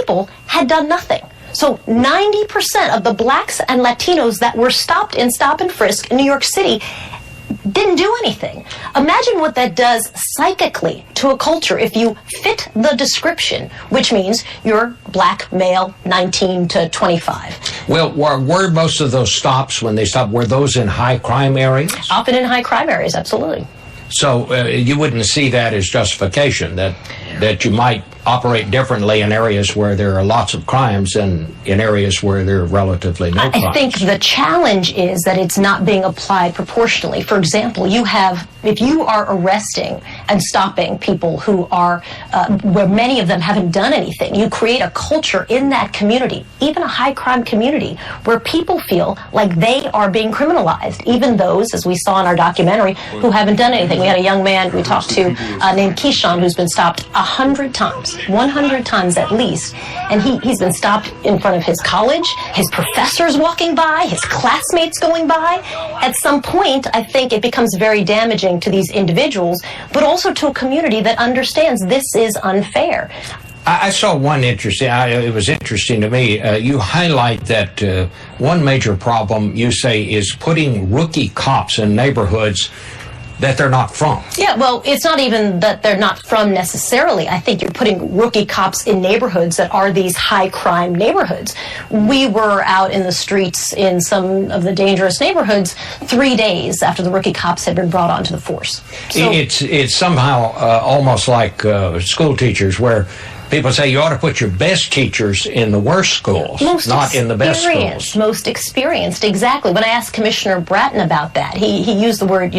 people had done nothing. So 90% of the blacks and Latinos that were stopped in stop and frisk in New York City didn't do anything. Imagine what that does psychically to a culture if you fit the description, which means you're black, male, 19 to 25. Well, were most of those stops, when they stopped, were those in high crime areas? Often in high crime areas, absolutely. So you wouldn't see that as justification, that you might operate differently in areas where there are lots of crimes and in areas where there are relatively no crimes. I think the challenge is that it's not being applied proportionally. For example, if you are arresting and stopping people who are, where many of them haven't done anything, you create a culture in that community, even a high crime community, where people feel like they are being criminalized, even those, as we saw in our documentary, who haven't done anything. We had a young man we talked to named Keyshawn who's been stopped 100 times. 100 times at least, and he's been stopped in front of his college, his professors walking by, his classmates going by. At some point, I think it becomes very damaging to these individuals, but also to a community that understands this is unfair. I saw one interesting, it was interesting to me, you highlight that one major problem, you say, is putting rookie cops in neighborhoods that they're not from. Yeah, well, it's not even that they're not from necessarily. I think you're putting rookie cops in neighborhoods that are these high crime neighborhoods. We were out in the streets in some of the dangerous neighborhoods 3 days after the rookie cops had been brought onto the force. So, it's somehow almost like school teachers, where people say you ought to put your best teachers in the worst schools, not in the best schools. Most experienced, exactly. When I asked Commissioner Bratton about that, he used the word,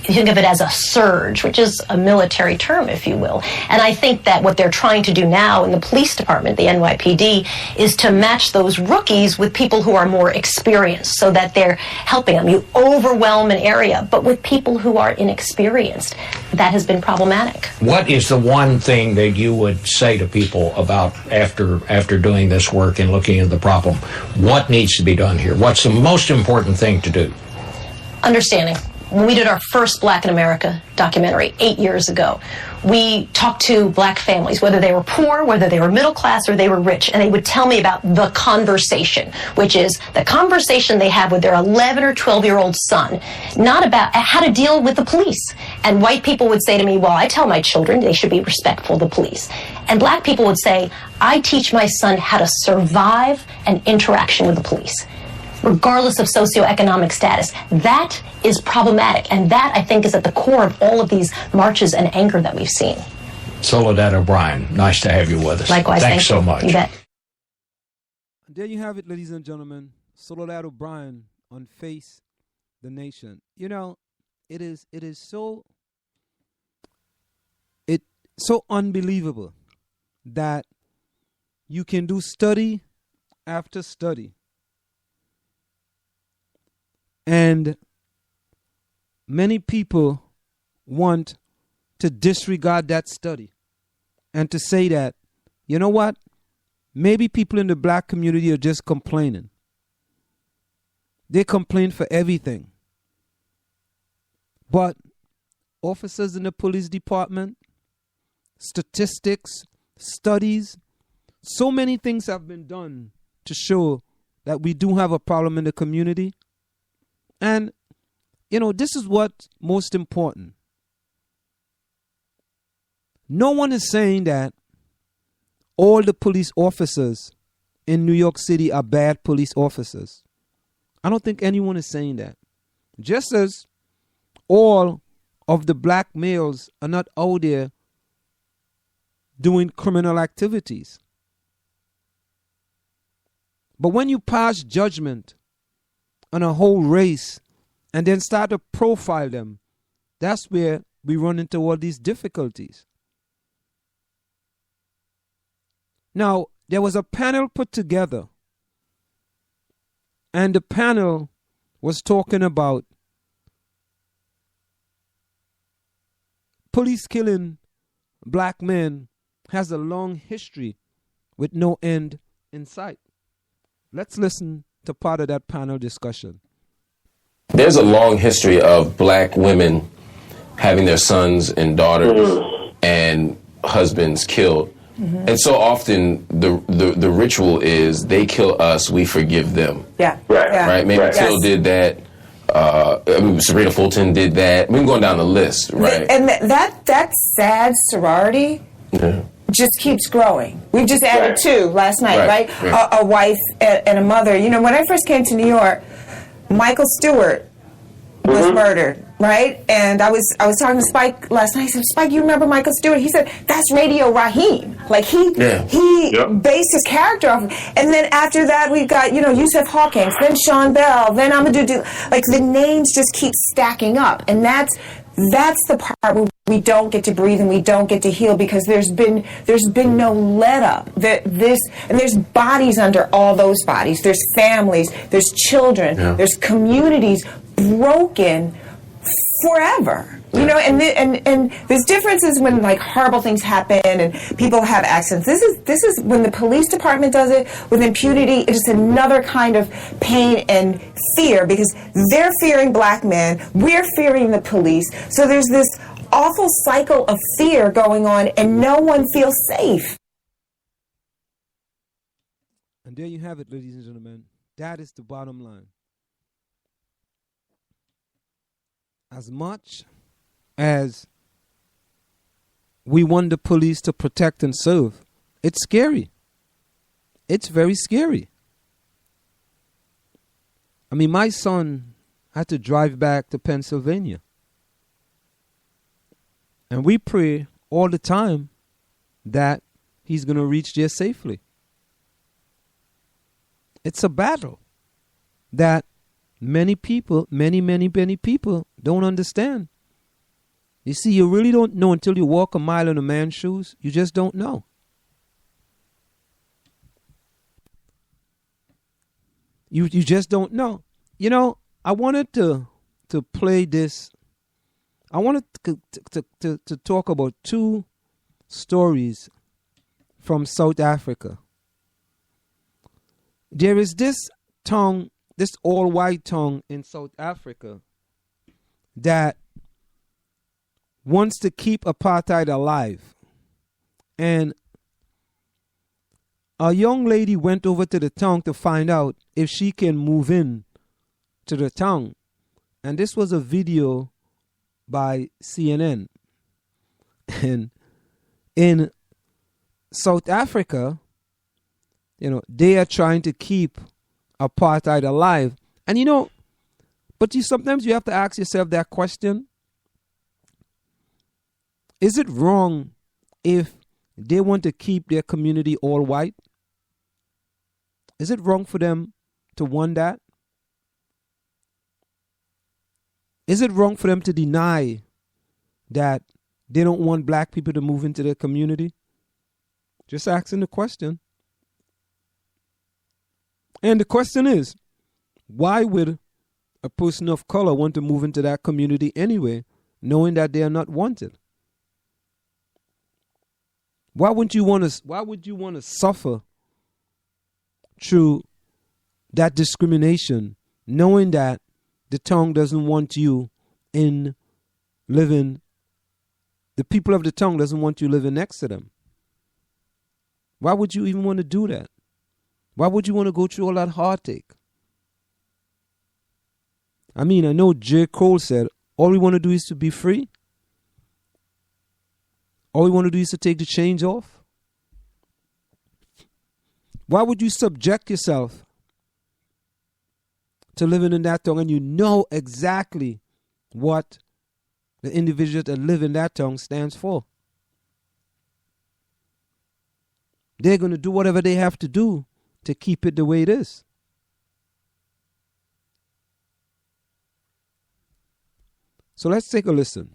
think of it as a surge, which is a military term, if you will. And I think that what they're trying to do now in the police department, the NYPD, is to match those rookies with people who are more experienced so that they're helping them. You overwhelm an area, but with people who are inexperienced, that has been problematic. What is the one thing that you would say to people about after doing this work and looking at the problem? What needs to be done here? What's the most important thing to do? Understanding. When we did our first Black in America documentary 8 years ago, we talked to black families, whether they were poor, whether they were middle class, or they were rich, and they would tell me about the conversation, which is the conversation they have with their 11 or 12-year-old son, not about how to deal with the police. And white people would say to me, well, I tell my children they should be respectful of the police. And black people would say, I teach my son how to survive an interaction with the police, regardless of socioeconomic status. That is problematic, and that, I think, is at the core of all of these marches and anger that we've seen. Soledad O'Brien, nice to have you with us. Likewise, thanks so much. You bet. There you have it, ladies and gentlemen. Soledad O'Brien on Face the Nation. It is so unbelievable that you can do study after study, and many people want to disregard that study and to say that, you know what, maybe people in the black community are just complaining. They complain for everything. But officers in the police department, statistics, studies, so many things have been done to show that we do have a problem in the community. And, this is what's most important. No one is saying that all the police officers in New York City are bad police officers. I don't think anyone is saying that. Just as all of the black males are not out there doing criminal activities. But when you pass judgment on a whole race and then start to profile them, that's where we run into all these difficulties. Now, there was a panel put together, and the panel was talking about police killing black men has a long history with no end in sight. Let's listen to part of that panel discussion. There's a long history of black women having their sons and daughters and husbands killed And so often the ritual is they kill us, we forgive them. Yeah. Right? Maybe Till did that. Serena Fulton did that. We're going down the list, right? And that sad sorority just keeps growing. We've just added two last night, right? A wife and a mother. You know, when I first came to New York, Michael Stewart was murdered, right? And I was talking to Spike last night. I said, Spike, you remember Michael Stewart? He said, that's Radio Raheem. Like he based his character off of, and then after that we got, you know, Yusuf Hawkins, then Sean Bell, then Amadou. Like the names just keep stacking up, and that's the part where we don't get to breathe and we don't get to heal, because there's been no let up. There's bodies under all those bodies. There's families, there's children, there's communities broken forever. You know, and there's differences when like horrible things happen and people have accidents. This is when the police department does it with impunity. It is another kind of pain and fear, because they're fearing black men, we're fearing the police. So there's this awful cycle of fear going on, and no one feels safe. And there you have it, ladies and gentlemen. That is the bottom line. As much as we want the police to protect and serve, it's scary. It's very scary. I mean, my son had to drive back to Pennsylvania. And we pray all the time that he's going to reach there safely. It's a battle that many people, many people don't understand. You see, you really don't know until you walk a mile in a man's shoes. You just don't know. You just don't know. You know, I wanted to play this. I wanted to talk about two stories from South Africa. There is this tongue, this all-white tongue in South Africa that wants to keep apartheid alive. And a young lady went over to the tongue to find out if she can move in to the tongue. And this was a video by CNN. And in South Africa, you know, they are trying to keep apartheid alive. And you know, but sometimes you have to ask yourself that question. Is it wrong if they want to keep their community all white? Is it wrong for them to want that? Is it wrong for them to deny that they don't want black people to move into their community? Just asking the question. And the question is, why would a person of color want to move into that community anyway, knowing that they are not wanted? Why would you want to suffer through that discrimination, knowing that the tongue doesn't want you in living, the people of the tongue doesn't want you living next to them? Why would you even want to do that? Why would you want to go through all that heartache? I mean, I know J. Cole said, all we want to do is to be free. All we want to do is to take the chains off. Why would you subject yourself to living in that tongue, and you know exactly what the individuals that live in that tongue stands for? They're going to do whatever they have to do to keep it the way it is. So let's take a listen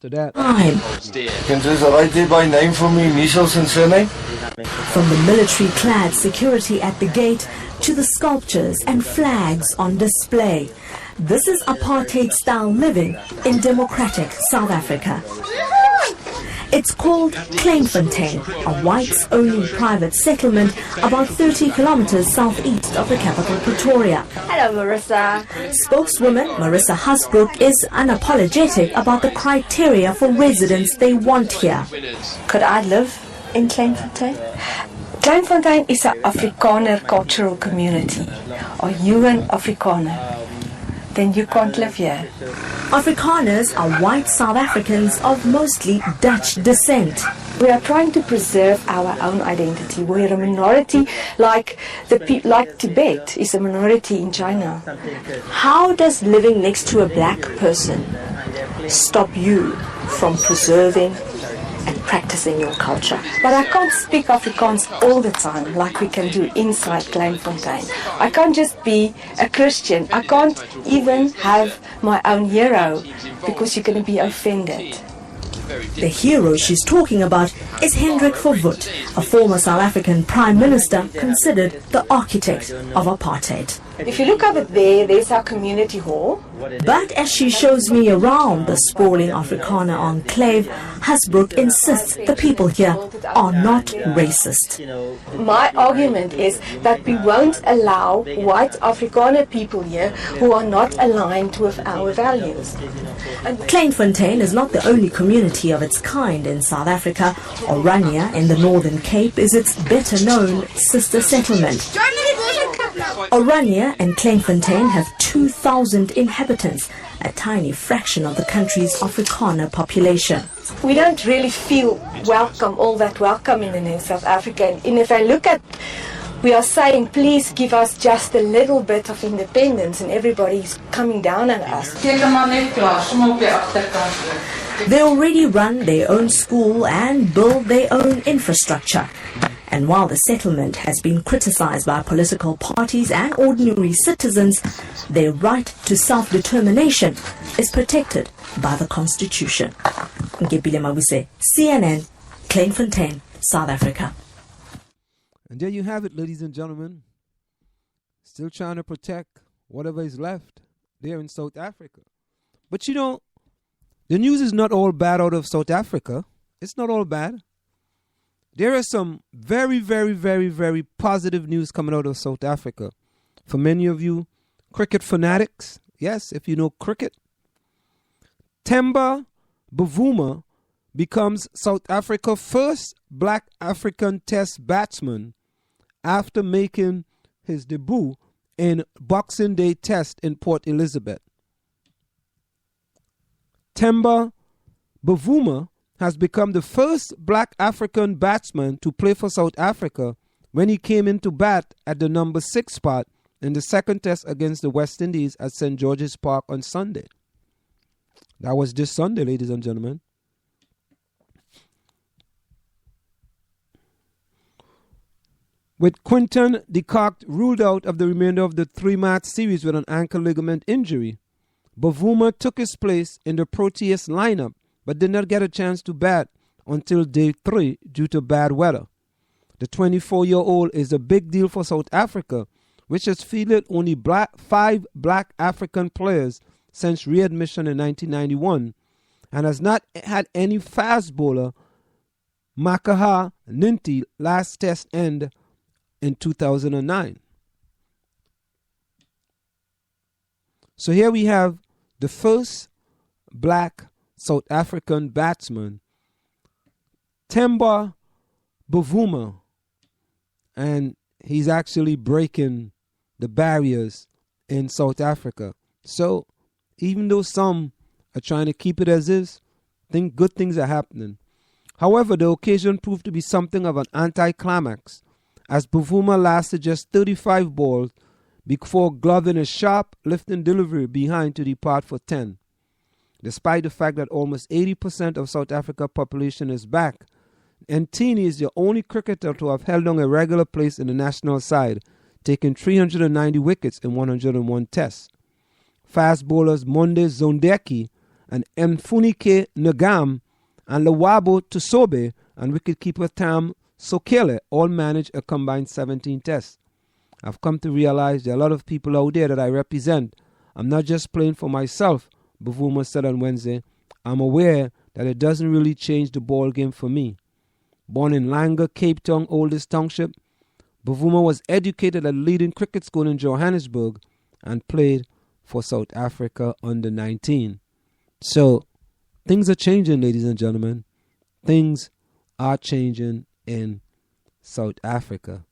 to that. Can you write by name for me, initials and surname? From the military-clad security at the gate to the sculptures and flags on display, this is apartheid-style living in democratic South Africa. It's called Kleinfontein, a whites-only private settlement about 30 kilometers southeast of the capital, Pretoria. Hello, Marissa. Spokeswoman Marissa Hasbrook is unapologetic about the criteria for residents they want here. Could I live in Kleinfontein? Kleinfontein is an Afrikaner cultural community. Are you an Afrikaner? Then you can't live here. Afrikaners are white South Africans of mostly Dutch descent. We are trying to preserve our own identity. We're a minority, like Tibet is a minority in China. How does living next to a black person stop you from preserving and practicing your culture? But I can't speak Afrikaans all the time like we can do inside Kleinfontein. I can't just be a Christian. I can't even have my own hero because you're going to be offended. The hero she's talking about is Hendrik Verwoerd, a former South African Prime Minister considered the architect of apartheid. If you look over there, there's our community hall. But as she shows me around the sprawling Afrikaner enclave, Hasbrook insists the people here are not racist. My argument is that we won't allow white Afrikaner people here who are not aligned with our values. Kleinfontein is not the only community of its kind in South Africa. Orania in the Northern Cape is its better-known sister settlement. Orania and Kleinfontein have 2,000 inhabitants, a tiny fraction of the country's Afrikaner population. We don't really feel all that welcome in South Africa. And if I look at, we are saying, please give us just a little bit of independence, and everybody's coming down on us. They already run their own school and build their own infrastructure. And while the settlement has been criticized by political parties and ordinary citizens, their right to self-determination is protected by the Constitution. Ngepile Mabuse, CNN, Kleinfontein, South Africa. And there you have it, ladies and gentlemen. Still trying to protect whatever is left there in South Africa. But you know, the news is not all bad out of South Africa. It's not all bad. There is some very, very, very, very positive news coming out of South Africa. For many of you cricket fanatics, yes, if you know cricket, Themba Bavuma becomes South Africa's first black African test batsman after making his debut in Boxing Day Test in Port Elizabeth. Themba Bavuma has become the first black African batsman to play for South Africa when he came into bat at the number 6 spot in the second test against the West Indies at St. George's Park on Sunday. That was this Sunday, ladies and gentlemen. With Quinton de Kock ruled out of the remainder of the 3-match series with an ankle ligament injury, Bavuma took his place in the Proteas lineup but did not get a chance to bat until day 3 due to bad weather. The 24-year-old is a big deal for South Africa, which has fielded only 5 black African players since readmission in 1991 and has not had any fast bowler. Makaha Ninti last test end in 2009. So here we have the first black South African batsman, Themba Bavuma, and he's actually breaking the barriers in South Africa. So even though some are trying to keep it as is, think good things are happening. However, the occasion proved to be something of an anticlimax, as Bavuma lasted just 35 balls before gloving a sharp lifting delivery behind to depart for 10. Despite the fact that almost 80% of South Africa's population is black, Ntini is the only cricketer to have held on a regular place in the national side, taking 390 wickets in 101 tests. Fast bowlers Monde Zondeki and Mfunike Ngam and Lawabo Tusobe and wicketkeeper Tam Sokele all managed a combined 17 tests. I've come to realize there are a lot of people out there that I represent. I'm not just playing for myself, Bavuma said on Wednesday. I'm aware that it doesn't really change the ball game for me. Born in Langa, Cape Town, oldest township, Bavuma was educated at a leading cricket school in Johannesburg and played for South Africa under 19. So things are changing, ladies and gentlemen. Things are changing in South Africa.